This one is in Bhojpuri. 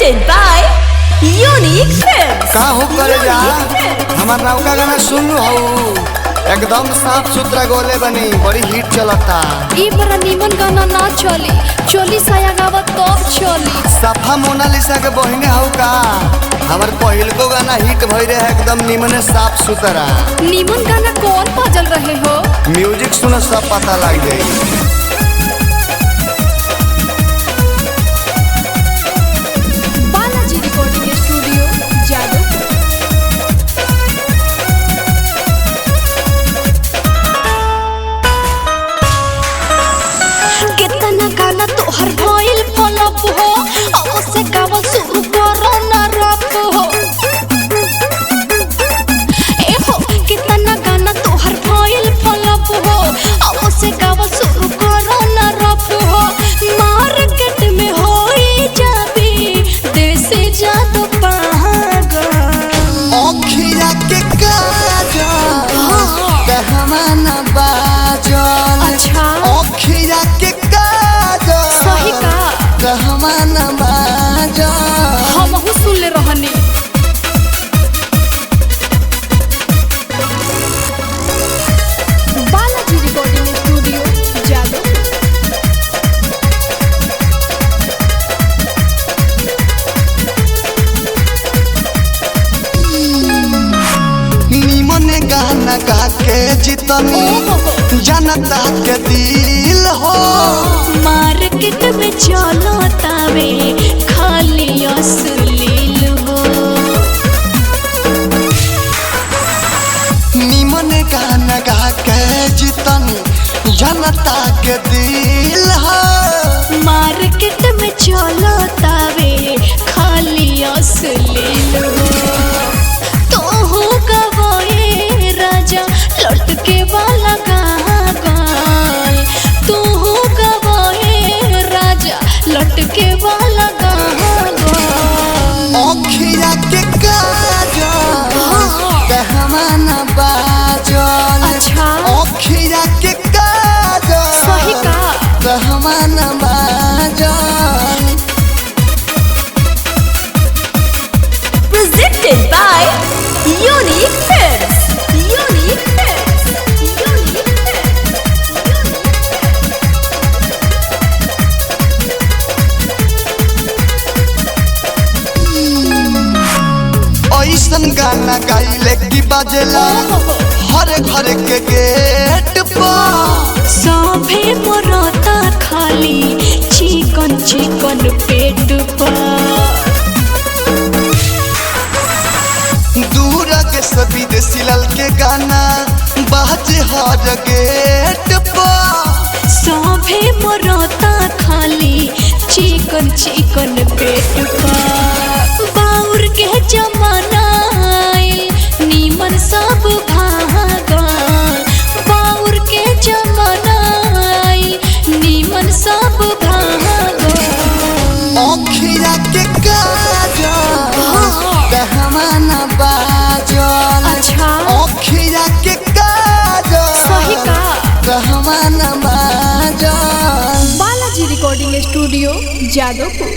presented by Unique Films। का हो करे जा हमार नौका गाना सुन हो एकदम साफ सुथरा गोले बनी बड़ी हिट चलता। ई बड़ा निमन गाना ना चली चली साया गावत तब चली। सफा मोनालिसा के बहिने हो का हमार पहिल को गाना हिट भई रहे एकदम निमन साफ सुथरा। निमन गाना कौन बजल रहे हो? म्यूजिक सुन सब पता लग जाई। Balaji recording studio Jadavpur. कितना गाना तोहर भइल फॉलोअप हो अब से गावल शुरू करो ना रप हो। ए हो कितना गाना तोहर भइल फॉलोअप हो अब से गावल शुरू करो ना रप हो। मार्केट में होई जाबी देसी जादू पागल। ओखिया के काजल कहवा ना बाजल। अच्छा ओखिया के काजल सही का कहवा ना बाजल। हमहू सुन ले रहनी। Balaji recording studio Jadavpur. निमन गाना गा के जितनी जनता के दिल हो। मार्केट में चलो तावे खाली अश्लील हो। निमन गाना गा के जितनी जनता के दिल हो। मार्केट में चलो तावे खाली अश्लील हो। तोहू गवाए राजा लटके वाला गाल। तोहू गवाए राजा लटके वाला गाल। ओखिया के काजल कहवा ना बाजल। अच्छा ओखिया के काजल सही का कहवा ना बाजल। presented by Unique Films। Unique Films। Unique ऐसन गाना गाइले की बाजेला हर घर के गेट पर। सभे मरता खाली चिकन चिकन पेट पर। दूर के सभी देसी लाल के गाना बाजे हर गेट पर। सभे मरता खाली चिकन चिकन पेट पर। बाउर के जमाना आइल नीमन सब भागल। बाउर के जमाना आइल नीमन सब भागल। ओखिया के काजल कहवा ना बाजल। अच्छा ओखिया के काजल सही का कहवा ना बाजल। Balaji recording studio Jadavpur.